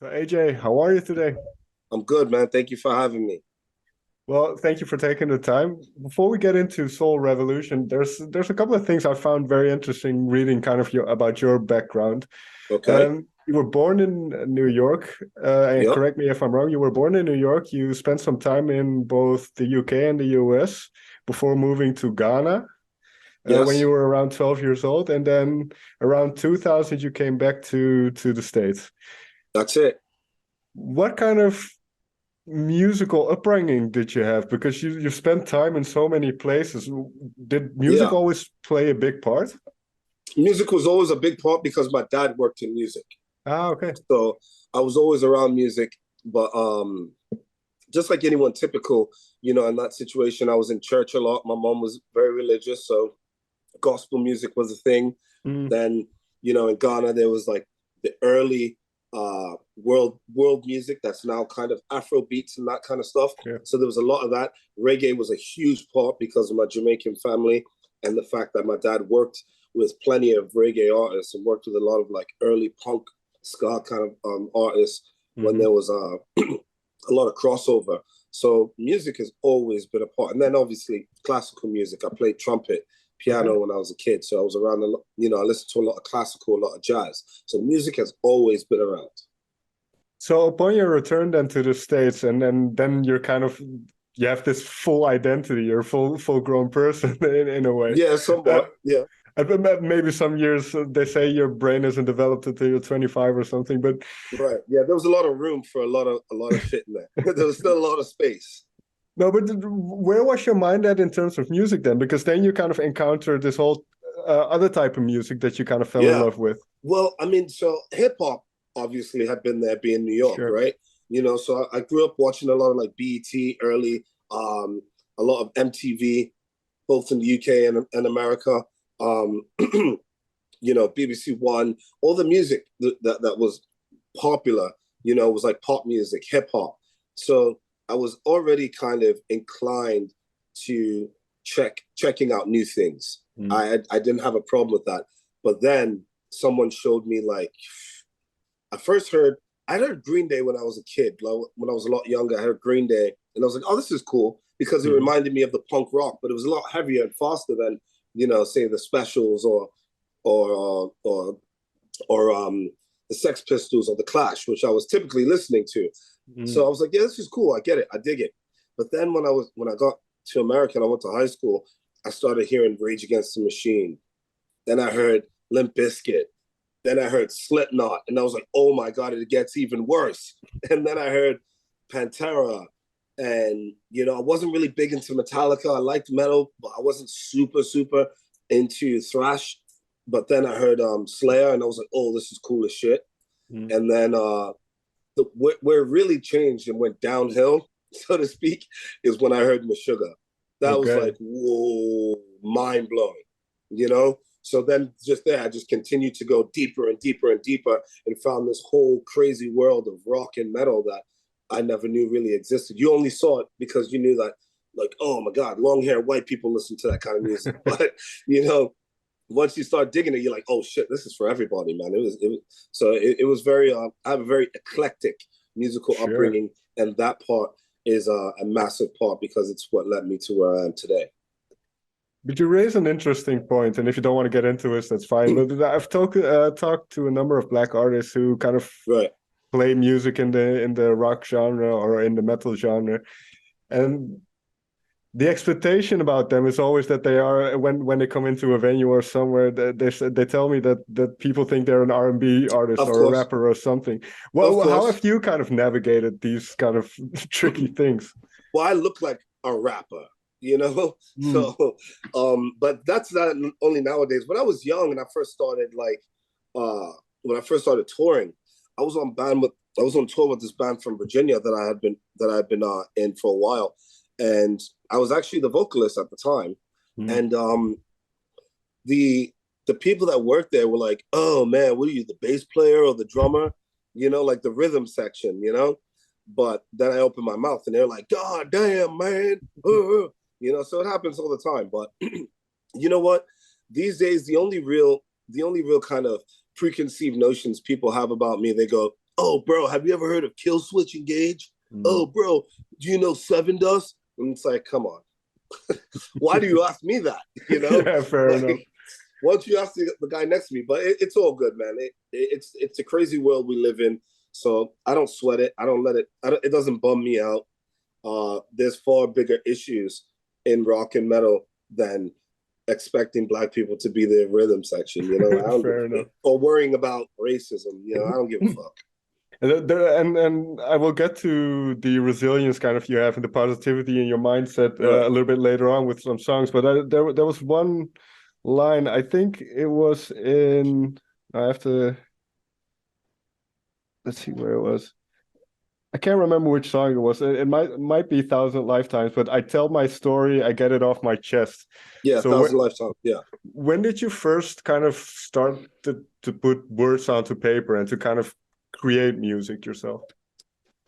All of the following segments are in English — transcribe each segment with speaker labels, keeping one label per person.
Speaker 1: So AJ, how are you today?
Speaker 2: I'm good, man. Thank you for having me.
Speaker 1: Well, thank you for taking the time. Before we get into Soul Revolution, there's a couple of things I found very interesting reading kind of about your background.
Speaker 2: Okay.
Speaker 1: You were born in New York, and
Speaker 2: Yep.
Speaker 1: correct me if I'm wrong, you were born in New York. You spent some time in both the UK and the US before moving to Ghana, when you
Speaker 2: Yes.
Speaker 1: were around 12 years old, and then around 2000 you came back to the States.
Speaker 2: That's it.
Speaker 1: What kind of musical upbringing did you have? Because you spent time in so many places. Did music
Speaker 2: Yeah.
Speaker 1: always play a big part?
Speaker 2: Music was always a big part because my dad worked in music.
Speaker 1: Ah, okay.
Speaker 2: So I was always around music, but just like anyone typical, in that situation, I was in church a lot. My mom was very religious, so gospel music was a thing.
Speaker 1: Mm,
Speaker 2: Then, in Ghana there was like the early world music that's now kind of Afro beats and that kind of stuff.
Speaker 1: yeah.
Speaker 2: So there was a lot of that. Reggae was a huge part because of my Jamaican family and the fact that my dad worked with plenty of reggae artists and worked with a lot of like early punk ska kind of artists when
Speaker 1: Hmm.
Speaker 2: there was a lot of crossover. So music has always been a part. And then obviously classical music. I played trumpet,
Speaker 1: Okay.
Speaker 2: piano when I was a kid. So I was around a lot, I listened to a lot of classical, a lot of jazz. So music has always been around.
Speaker 1: So upon your return then to the States, and then you're kind of you have this full identity, you're full grown person in a way.
Speaker 2: Yeah,
Speaker 1: Uh,
Speaker 2: somewhat. Yeah.
Speaker 1: Maybe some years they say your brain isn't developed until you're 25 or something, but
Speaker 2: Right. Yeah, there was a lot of room for a lot of shit in there. There was still a lot of space.
Speaker 1: no, but where was your mind at in terms of music then? Because then you kind of encountered this whole other type of music that you kind of fell in
Speaker 2: Yeah.
Speaker 1: love with.
Speaker 2: Well, I mean, so hip hop obviously had been there being New York,
Speaker 1: Sure.
Speaker 2: right? So I grew up watching a lot of like BET early, um, a lot of MTV, both in the UK and America. Um, BBC One, all the music that was popular, was like pop music, hip hop. So I was already kind of inclined to checking out new things.
Speaker 1: Mm.
Speaker 2: I didn't have a problem with that. But then someone showed me like I first heard I heard Green Day when I was a kid. Like, when I was a lot younger, I heard Green Day, and I was like, "Oh, this is cool," because it
Speaker 1: Mhm.
Speaker 2: reminded me of the punk rock, but it was a lot heavier and faster than say the Specials or the Sex Pistols or the Clash, which I was typically listening to. So
Speaker 1: Mm.
Speaker 2: I was like, "Yeah, this is cool. I get it. I dig it." But then when I got to America and I went to high school, I started hearing Rage Against the Machine. Then I heard Limp Bizkit. Then I heard Slipknot, and I was like, "Oh my god, it gets even worse." And then I heard Pantera, and I wasn't really big into Metallica. I liked metal, but I wasn't super into thrash. But then I heard Slayer, and I was like, "Oh, this is cool as shit."
Speaker 1: Mm.
Speaker 2: And then where it really changed and went downhill, so to speak, is when I heard Meshuggah. That was
Speaker 1: Okay.
Speaker 2: like, whoa, mind blowing, you know? So then just there, I just continued to go deeper and deeper and deeper and found this whole crazy world of rock and metal that I never knew really existed. You only saw it because you knew that, like, oh my God, long hair white people listen to that kind of music. But, you know, once you start digging it, you're like, oh shit, this is for everybody, man. It was very. I have a very eclectic musical
Speaker 1: Sure.
Speaker 2: upbringing, and that part is a massive part because it's what led me to where I am today.
Speaker 1: But you raise an interesting point, and if you don't want to get into it, that's fine. But I've talked to a number of black artists who kind of
Speaker 2: Right.
Speaker 1: play music in the rock genre or in the metal genre, and the expectation about them is always that they are when they come into a venue or somewhere they tell me that people think they're an R&B artist
Speaker 2: Of
Speaker 1: or a
Speaker 2: course.
Speaker 1: rapper or something.
Speaker 2: Of
Speaker 1: Well, how
Speaker 2: course.
Speaker 1: have you kind of navigated these kind of tricky things?
Speaker 2: Well, I look like a rapper, you know.
Speaker 1: Mm,
Speaker 2: But that's not only nowadays. When I was young and I first started when I first started touring, I was on tour with this band from Virginia that I had been in for a while, and I was actually the vocalist at the time.
Speaker 1: mm,
Speaker 2: And the the people that worked there were like, "Oh man, what are you, the bass player or the drummer?" Like the rhythm section. But then I opened my mouth and they're like, "God damn, man!" So it happens all the time. But you know what? These days, the only real kind of preconceived notions people have about me, they go, Oh, bro, have you ever heard of Kill Switch Engage? Oh, bro, do you know Seven Dust? And it's like, come on. Why do you ask me that? You know,
Speaker 1: Yeah, fair enough.
Speaker 2: like, once you ask the guy next to me, but it's all good, man. It's a crazy world we live in. So I don't sweat it. I don't let it. It doesn't bum me out. There's far bigger issues in rock and metal than expecting Black people to be the rhythm section. You know, I don't
Speaker 1: Fair enough.
Speaker 2: or worrying about racism. You know, I don't give a fuck.
Speaker 1: And I will get to the resilience kind of you have and the positivity in your mindset
Speaker 2: Right.
Speaker 1: a little bit later on with some songs. But there was one line, I think it was in, I have to, let's see where it was. I can't remember which song it was. It might be Thousand Lifetimes, but I tell my story, I get it off my chest.
Speaker 2: Yeah,
Speaker 1: So
Speaker 2: Thousand Lifetimes. Yeah.
Speaker 1: when did you first kind of start to put words onto paper and to kind of create music yourself?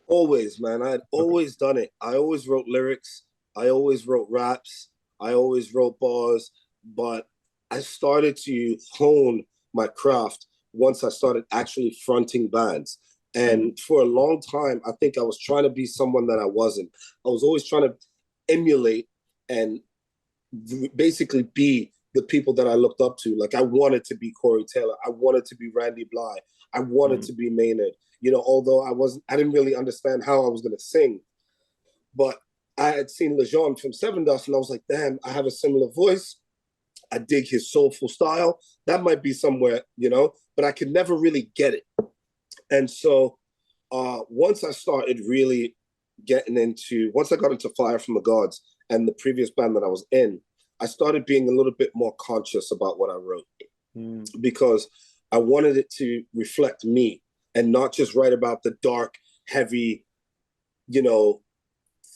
Speaker 2: Always, man. I had always done it. I always wrote lyrics. I always wrote raps. I always wrote bars. But I started to hone my craft once I started actually fronting bands. And for a long time, I think I was trying to be someone that I wasn't. I was always trying to emulate and basically be the people that I looked up to. Like I wanted to be Corey Taylor. I wanted to be Randy Bly. I wanted to be Maynard. You know, although I didn't really understand how I was going to sing. But I had seen Lejeune from Seven Dust, and I was like, damn, I have a similar voice. I dig his soulful style. That might be somewhere, you know, but I could never really get it. And so once I started really once I got into Fire from the Gods and the previous band that I was in, I started being a little bit more conscious about what I wrote because I wanted it to reflect me and not just write about the dark, heavy, you know,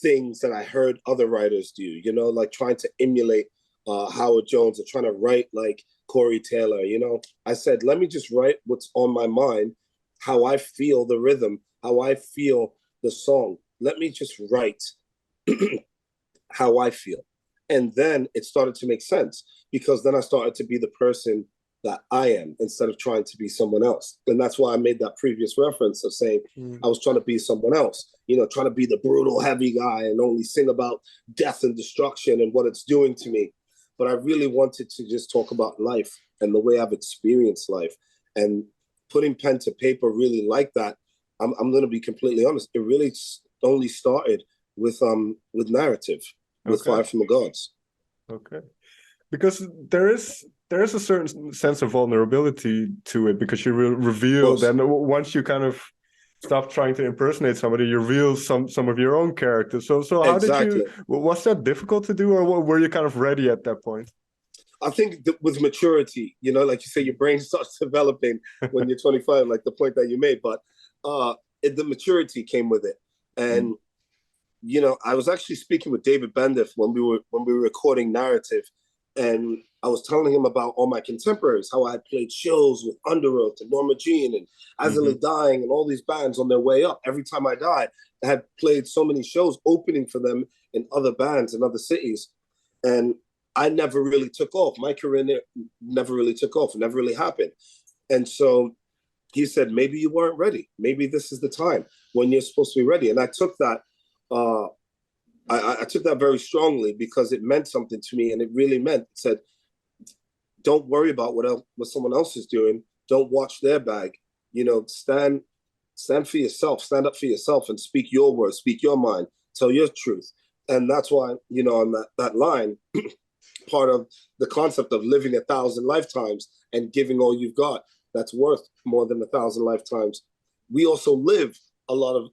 Speaker 2: things that I heard other writers do, you know, like trying to emulate Howard Jones or trying to write like Corey Taylor, you know. I said, let me just write what's on my mind, how I feel the rhythm, how I feel the song. Let me just write how I feel. And then it started to make sense because then I started to be the person that I am instead of trying to be someone else. And that's why I made that previous reference of saying I was trying to be someone else, you know, trying to be the brutal, heavy guy and only sing about death and destruction and what it's doing to me. But I really wanted to just talk about life and the way I've experienced life. And putting pen to paper really like that, I'm going to be completely honest, it really only started with narrative, with Fire from the Gods.
Speaker 1: Okay. Because there is a certain sense of vulnerability to it because you reveal then once you kind of stop trying to impersonate somebody, you reveal some of your own characters. So how did you, was that difficult to do, or were you kind of ready at that point?
Speaker 2: I think with maturity, you know, like you say, your brain starts developing when you're 25, like the point that you made, but the maturity came with it. And you know, I was actually speaking with David Bendeth when we were recording Narrative, and I was telling him about all my contemporaries, how I had played shows with Underoath and Norma Jean and Azalea Dying and all these bands on their way up. Every time I died, I had played so many shows opening for them in other bands in other cities. And I never really took off. My career never really took off. It never really happened. And so he said, maybe you weren't ready. Maybe this is the time when you're supposed to be ready. And I took that I took that very strongly because it meant something to me, and it really meant, it said, don't worry about what someone else is doing. Don't watch their bag. You know, stand for yourself, stand up for yourself and speak your words, speak your mind, tell your truth. And that's why, you know, on that line, part of the concept of living 1,000 lifetimes and giving all you've got, that's worth more than 1,000 lifetimes. We also live a lot of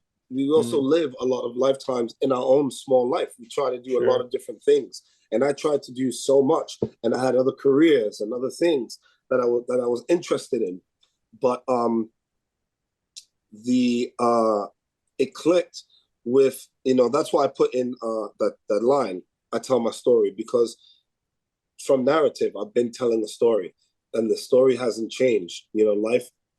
Speaker 2: lifetimes in our own small life. We try to do a lot of different things. And I tried to do so much. And I had other careers and other things that I was interested in. But it clicked with, you know, that's why I put in that line, I tell my story, because from Narrative, I've been telling a story and the story hasn't changed. You know,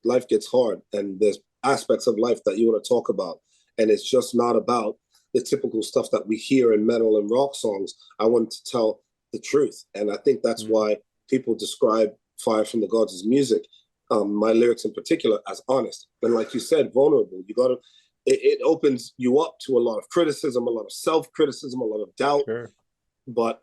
Speaker 2: life gets hard and there's aspects of life that you want to talk about. And it's just not about the typical stuff that we hear in metal and rock songs. I wanted to tell the truth. And I think that's why people describe Fire from the Gods as music. my lyrics in particular, as honest. And like you said, vulnerable. You gotta, it opens you up to a lot of criticism, a lot of self-criticism, a lot of doubt.
Speaker 1: Sure.
Speaker 2: But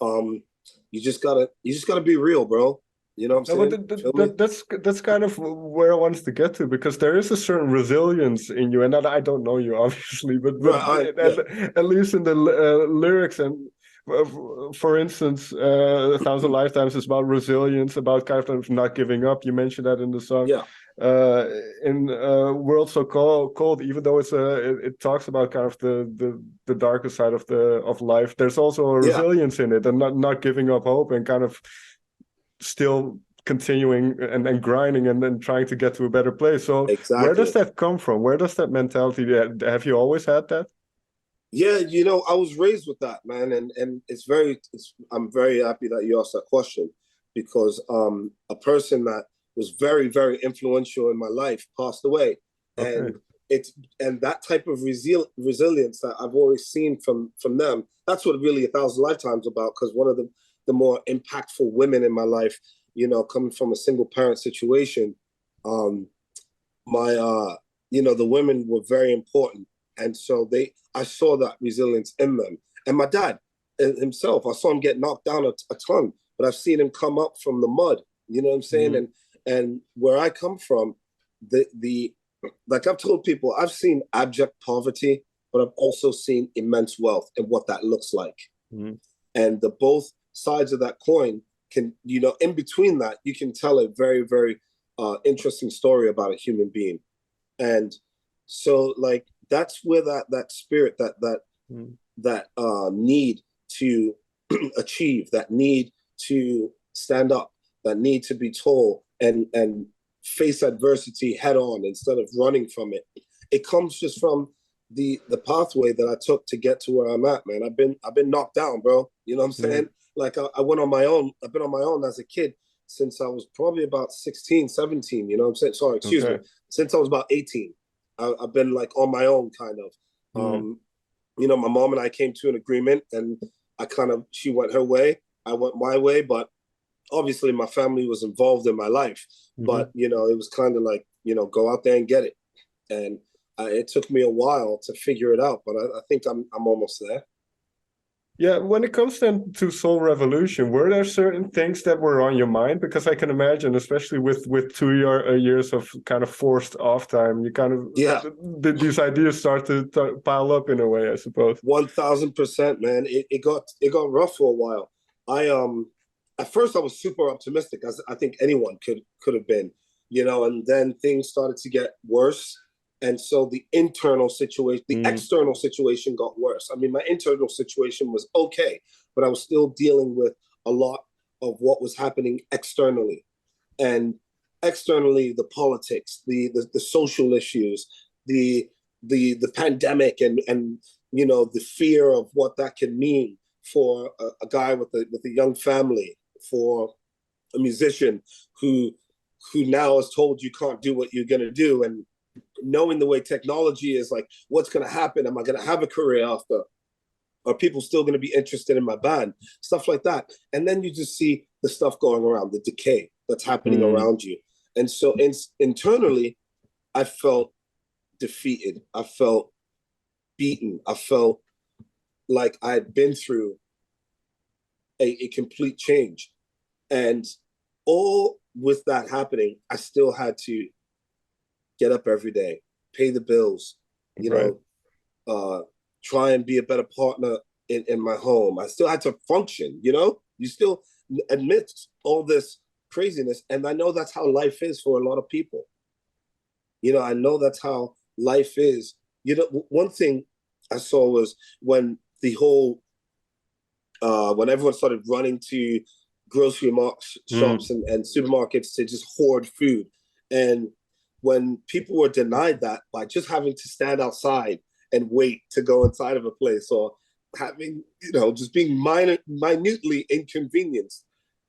Speaker 2: you just gotta be real, bro. You know what I'm
Speaker 1: No,
Speaker 2: saying?
Speaker 1: but
Speaker 2: Feel me?
Speaker 1: that's kind of where I wanted to get to, because there is a certain resilience in you, and that I don't know you obviously, but
Speaker 2: Right. Yeah.
Speaker 1: at least in the lyrics, and for instance, A Thousand Lifetimes is about resilience, about kind of not giving up. You mentioned that in the song.
Speaker 2: Yeah.
Speaker 1: Uh, in World So Cold, even though it talks about kind of the darker side of life, there's also a
Speaker 2: Yeah.
Speaker 1: resilience in it, and not giving up hope, and kind of still continuing and grinding, and then trying to get to a better place. So where does
Speaker 2: Exactly.
Speaker 1: that come from? Where does that mentality, have you always had that?
Speaker 2: Yeah, I was raised with that, man, and I'm very happy that you asked that question, because a person that was very, very influential in my life passed away.
Speaker 1: Okay.
Speaker 2: And it's and that type of resilience that I've always seen from them, that's what really A Thousand Lifetimes about, because one of the more impactful women in my life, coming from a single parent situation, um, my the women were very important, and so I saw that resilience in them. And my dad himself, I saw him get knocked down a ton, but I've seen him come up from the mud. You know what I'm saying?
Speaker 1: Mhm.
Speaker 2: And where I come from, the like I've told people, I've seen abject poverty, but I've also seen immense wealth and what that looks like.
Speaker 1: Mhm.
Speaker 2: And the both sides of that coin can, in between that, you can tell a very, very interesting story about a human being. And so, like, that's where that spirit,
Speaker 1: Mhm.
Speaker 2: that need to achieve, that need to stand up, that need to be tall and face adversity head on instead of running from it. It comes just from the pathway that I took to get to where I'm at, man. I've been knocked down, bro. You know what I'm
Speaker 1: Mhm.
Speaker 2: saying? Like I went on my own. I've been on my own as a kid since I was probably about 16, 17. You know what I'm saying? Sorry, excuse me.
Speaker 1: Okay.
Speaker 2: Since I was about 18. I've been like on my own kind of.
Speaker 1: Mhm.
Speaker 2: My mom and I came to an agreement, and she went her way, I went my way, but obviously my family was involved in my life. But
Speaker 1: Mhm.
Speaker 2: it was kind of like, go out there and get it. And it took me a while to figure it out, but I think I'm almost there.
Speaker 1: Yeah, when it comes then to Soul Revolution, were there certain things that were on your mind? Because I can imagine, especially with 2 years of kind of forced off time, you kind of
Speaker 2: Yeah,
Speaker 1: these ideas start to pile up in a way, I suppose.
Speaker 2: 1000%, man. It got rough for a while. I At first I was super optimistic, as I think anyone could have been, and then things started to get worse. And so the
Speaker 1: Mm,
Speaker 2: external situation got worse. I mean, my internal situation was okay, but I was still dealing with a lot of what was happening externally. And externally, the politics, the social issues, the the pandemic, and the fear of what that can mean for a guy with a young family, for a musician who now is told you can't do what you're gonna do, and knowing the way technology is, like, what's gonna happen? Am I gonna have a career after? Are people still going to be interested in my band? Stuff like that. And then you just see the stuff going around, the decay that's happening
Speaker 1: mm,
Speaker 2: around you. And so internally, I felt defeated. I felt beaten. I felt like I had been through a complete change. And all with that happening, I still had to get up every day, pay the bills, you
Speaker 1: right.
Speaker 2: know, try and be a better partner in my home. I still had to function, you still admit all this craziness. And I know that's how life is for a lot of people. I know that's how life is. One thing I saw was when when everyone started running to
Speaker 1: Mm,
Speaker 2: shops and supermarkets to just hoard food. And when people were denied that by just having to stand outside and wait to go inside of a place, or having, just being minutely inconvenienced,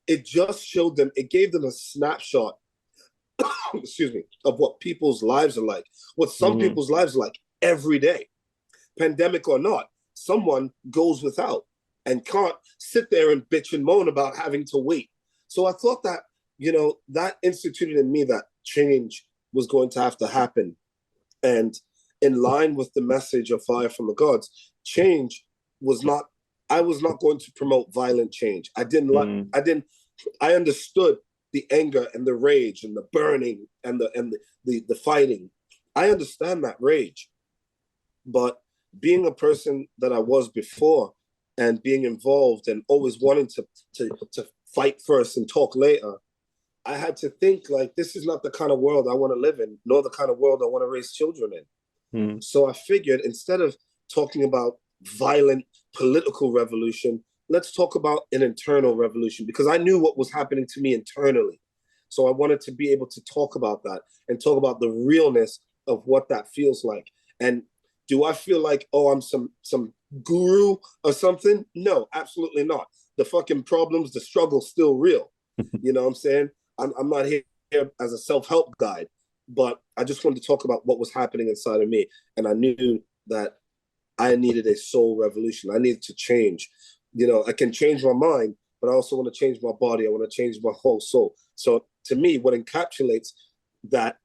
Speaker 2: it just showed them, it gave them a snapshot, excuse me, of what people's lives are like, what some
Speaker 1: mm,
Speaker 2: people's lives are like every day, pandemic or not. Someone goes without and can't sit there and bitch and moan about having to wait. So I thought that, that instituted in me that change was going to have to happen. And in line with the message of Fire from the Gods, change was not, I was not going to promote violent change. I understood the anger and the rage and the burning and the fighting. I understand that rage. But being a person that I was before and being involved and always wanting to fight first and talk later, I had to think like, this is not the kind of world I want to live in, nor the kind of world I want to raise children in. So I figured, instead of talking about violent political revolution, let's talk about an internal revolution, because I knew what was happening to me internally. So I wanted to be able to talk about that and talk about the realness of what that feels like. And do I feel like, oh, I'm some guru or something? No, absolutely not. The fucking problems, the struggle's still real. You know what I'm saying? I'm not here as a self-help guide, but I just wanted to talk about what was happening inside of me. And I knew that I needed a soul revolution. I needed to change. You know, I can change my mind, but I also want to change my body. I want to change my whole soul. So to me, what encapsulates that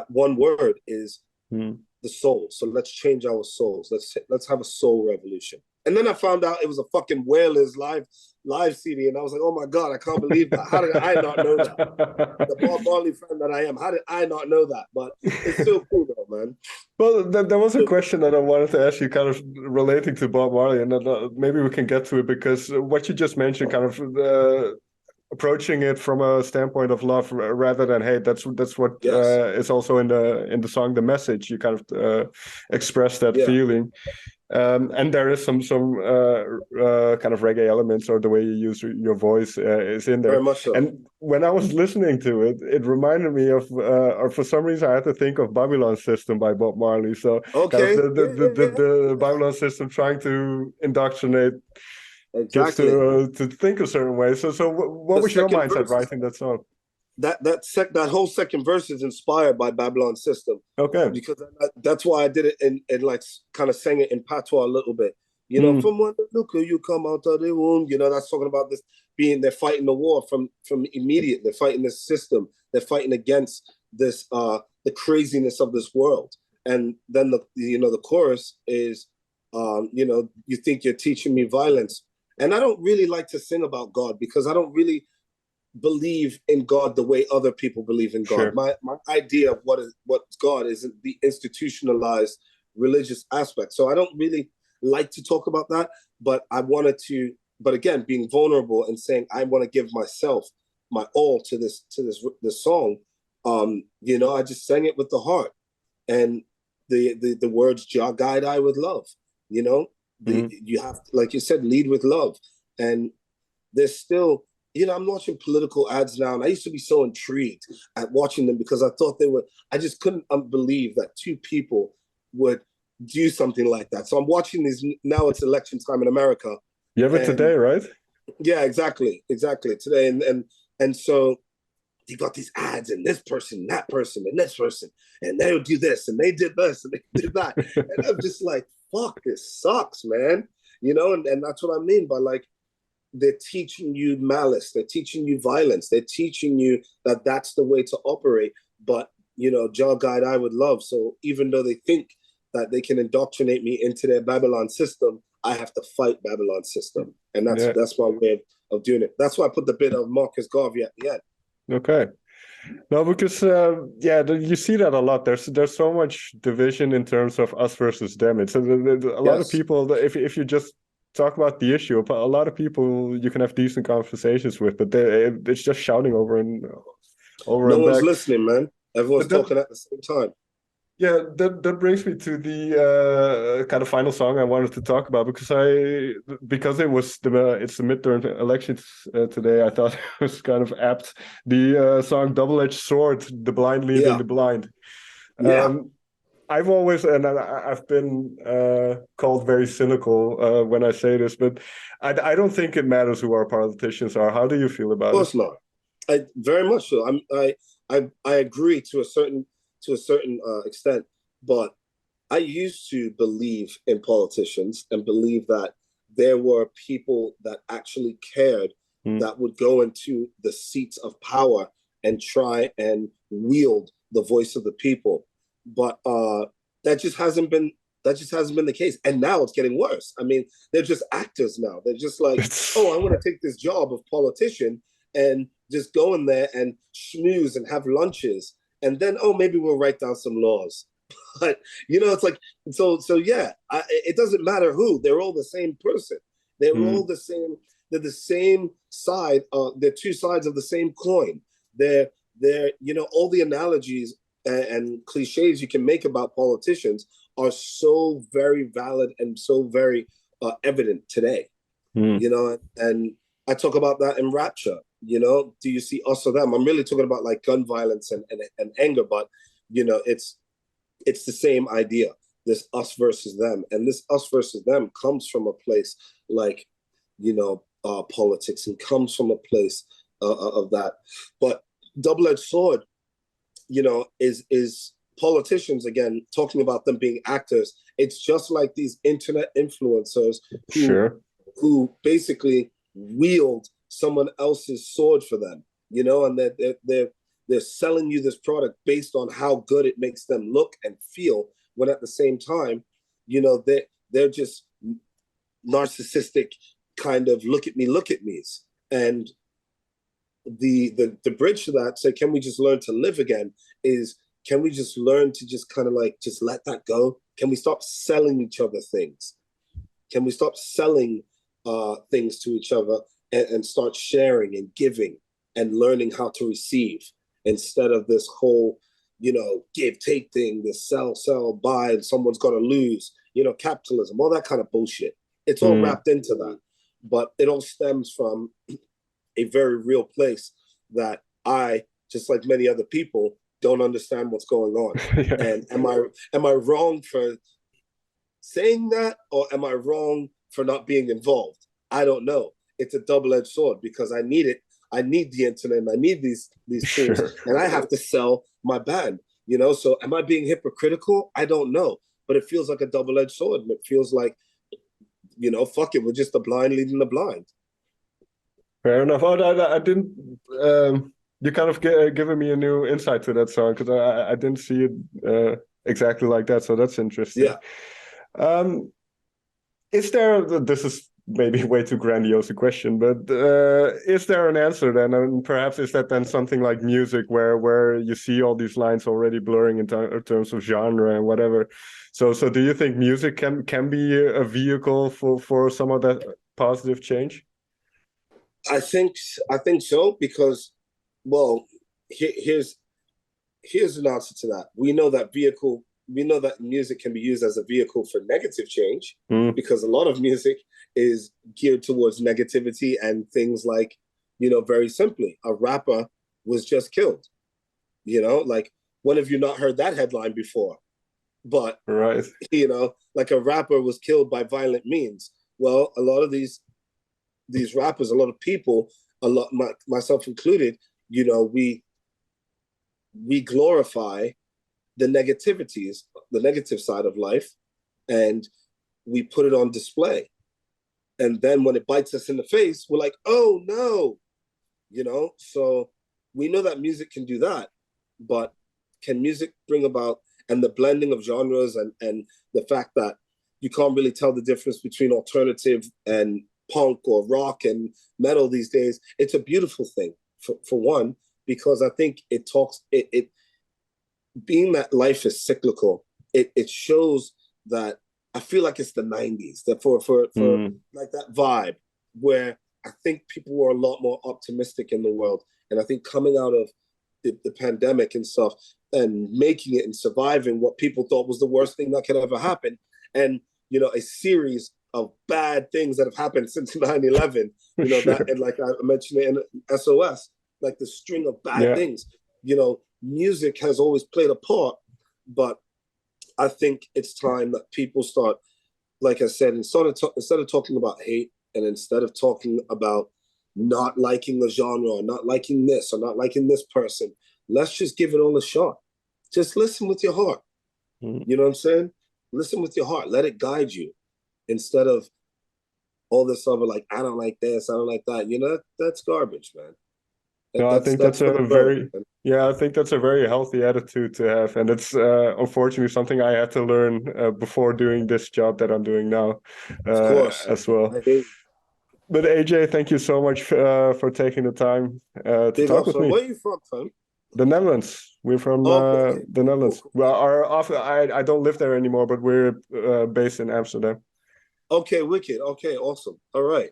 Speaker 2: one word is the soul. So let's change our souls. Let's have a soul revolution. And then I found out it was a fucking Wailers live CD, and I was like, oh my God, I can't believe that. How did I not know that? The Bob Marley fan that I am, how did I not know that? But it's still cool though, man.
Speaker 1: Well, there was a question that I wanted to ask you, kind of relating to Bob Marley, and maybe we can get to it, because what you just mentioned, kind of approaching it from a standpoint of love rather than hate. That's what is also in the song, The Message. You kind of express that feeling. And there is some kind of reggae elements, or the way you use your voice is in there.
Speaker 2: Very much so.
Speaker 1: And when I was listening to it, it reminded me of, or for some reason I had to think of Babylon System by Bob Marley. So
Speaker 2: okay,
Speaker 1: kind of the Babylon System trying to indoctrinate kids to think a certain way. So what was your mindset writing that song?
Speaker 2: That whole second verse is inspired by Babylon System.
Speaker 1: Okay.
Speaker 2: Because that's why I did it and like kind of sang it in patois a little bit. You know, from when look you come out of the womb, you know, that's talking about this being, they're fighting the war from immediate. They're fighting this system. They're fighting against this the craziness of this world. And then the chorus is you know, you think you're teaching me violence. And I don't really like to sing about God, because I don't really believe in God the way other people believe in God. Sure. My idea of what's God is the institutionalized religious aspect. So I don't really like to talk about that, but I wanted to, but again, being vulnerable and saying I want to give myself my all to this song. You know, I just sang it with the heart, and the words "Jah guide I with love." You know, you have to, like you said, lead with love, and there's still. You know, I'm watching political ads now, and I used to be so intrigued at watching them, because I thought I just couldn't believe that two people would do something like that. So I'm watching these, now it's election time in America.
Speaker 1: You have it today, right?
Speaker 2: Yeah, exactly. Today. And so you got these ads, and this person, that person, and this person, and they'll do this, and they did this, and they did that. And I'm just like, fuck, this sucks, man. You know, and that's what I mean by, like, they're teaching you malice, they're teaching you violence, they're teaching you that that's the way to operate. But, you know, Jah guide I with love. So even though they think that they can indoctrinate me into their Babylon system, I have to fight Babylon system. And that's my way of doing it. That's why I put the bit of Marcus Garvey at the end.
Speaker 1: Okay. No, because you see that a lot. There's so much division in terms of us versus them. It's a lot of people, if you just talk about the issue, a lot of people you can have decent conversations with, but it's just shouting over and over.
Speaker 2: No one's listening, man. Everyone's talking at the same time.
Speaker 1: Yeah, that brings me to the kind of final song I wanted to talk about, because it's the midterm elections today. I thought it was kind of apt. The song "Double-Edged Sword," the blind leading the blind. I've always, and I've been called very cynical when I say this, but I don't think it matters who our politicians are. How do you feel about it?
Speaker 2: Of course not. Very much so. I agree to a certain extent, but I used to believe in politicians and believe that there were people that actually cared that would go into the seats of power and try and wield the voice of the people. But that just hasn't been the case. And now it's getting worse. I mean, they're just actors now. They're just like, oh, I want to take this job of politician and just go in there and schmooze and have lunches. And then, oh, maybe we'll write down some laws. But, you know, it's like, so yeah, it doesn't matter who. They're all the same person. They're all the same. They're the same side. They're two sides of the same coin. They're, you know, all the analogies and cliches you can make about politicians are so very valid and so very evident today. You know, and I talk about that in Rapture. You know, do you see us or them? I'm really talking about like gun violence and anger, but you know, it's the same idea. This us versus them, and this us versus them comes from a place like, you know, politics, and comes from a place of that. But double-edged sword, you know, is politicians, again, talking about them being actors. It's just like these internet influencers who basically wield someone else's sword for them, you know, and they're selling you this product based on how good it makes them look and feel, when at the same time, you know, they're just narcissistic kind of look at me's. And the bridge to that, say, can we just learn to live again, is, can we just learn to just kind of like just let that go? Can we stop selling each other things? Can we stop selling things to each other and start sharing and giving and learning how to receive, instead of this whole, you know, give, take thing, this sell, buy, and someone's got to lose, you know, capitalism, all that kind of bullshit. It's all wrapped into that. But it all stems from a very real place that I, just like many other people, don't understand what's going on. And am I wrong for saying that, or am I wrong for not being involved? I don't know. It's a double-edged sword, because I need it. I need the internet, and I need these tools, and I have to sell my band, you know? So am I being hypocritical? I don't know, but it feels like a double-edged sword, and it feels like, you know, fuck it, we're just the blind leading the blind.
Speaker 1: Fair enough. Oh, I didn't. You kind of given me a new insight to that song, because I didn't see it exactly like that. So that's interesting.
Speaker 2: Yeah.
Speaker 1: Is there? This is maybe way too grandiose a question, but is there an answer then? And perhaps is that then something like music, where you see all these lines already blurring in terms of genre and whatever? So do you think music can be a vehicle for some of that positive change?
Speaker 2: I think so, because, well, here's an answer to that. We know that music can be used as a vehicle for negative change, because a lot of music is geared towards negativity and things like, you know, very simply, a rapper was just killed. You know, like, when have you not heard that headline before? But,
Speaker 1: right,
Speaker 2: you know, like, a rapper was killed by violent means. Well, a lot of these rappers, a lot of people, myself included, you know, we glorify the negativities, the negative side of life, and we put it on display. And then when it bites us in the face, we're like, oh no, you know? So we know that music can do that, but can music bring about, and the blending of genres, and the fact that you can't really tell the difference between alternative and punk or rock and metal these days, it's a beautiful thing, for one, because I think it being that life is cyclical, it shows that, I feel like it's the 90s, that for like that vibe, where I think people were a lot more optimistic in the world. And I think coming out of the pandemic and stuff, and making it and surviving what people thought was the worst thing that could ever happen, and, you know, a series of bad things that have happened since 9/11, you know, that, and like I mentioned it in SOS, like the string of bad things, you know, music has always played a part. But I think it's time that people start, like I said, instead of talking about hate, and instead of talking about not liking the genre, or not liking this, or not liking this person, let's just give it all a shot. Just listen with your heart. You know what I'm saying? Listen with your heart. Let it guide you, instead of all this other, like, I don't like this, I don't like that. You know, that's garbage, man.
Speaker 1: No, I think that's
Speaker 2: That's for
Speaker 1: a
Speaker 2: the bird.
Speaker 1: very, yeah, I think that's a very healthy attitude to have, and it's unfortunately something I had to learn before doing this job that I'm doing now,
Speaker 2: Of course.
Speaker 1: as well.
Speaker 2: I hear you.
Speaker 1: But AJ, thank you so much for taking the time to
Speaker 2: Big
Speaker 1: talk
Speaker 2: up,
Speaker 1: with
Speaker 2: son.
Speaker 1: me.
Speaker 2: Where you from, son?
Speaker 1: The Netherlands. We're from
Speaker 2: Oh, okay, okay.
Speaker 1: the
Speaker 2: Cool, cool,
Speaker 1: Netherlands.
Speaker 2: cool.
Speaker 1: Well, I don't live there anymore, but we're based in Amsterdam.
Speaker 2: Okay, wicked. Okay, awesome. All right.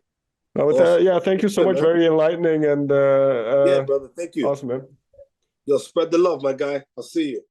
Speaker 1: No, but
Speaker 2: Awesome.
Speaker 1: yeah, thank you so
Speaker 2: Good,
Speaker 1: much.
Speaker 2: man.
Speaker 1: Very enlightening and
Speaker 2: Yeah, brother. Thank you.
Speaker 1: awesome, man.
Speaker 2: Yo, spread the love, my guy. I'll see you.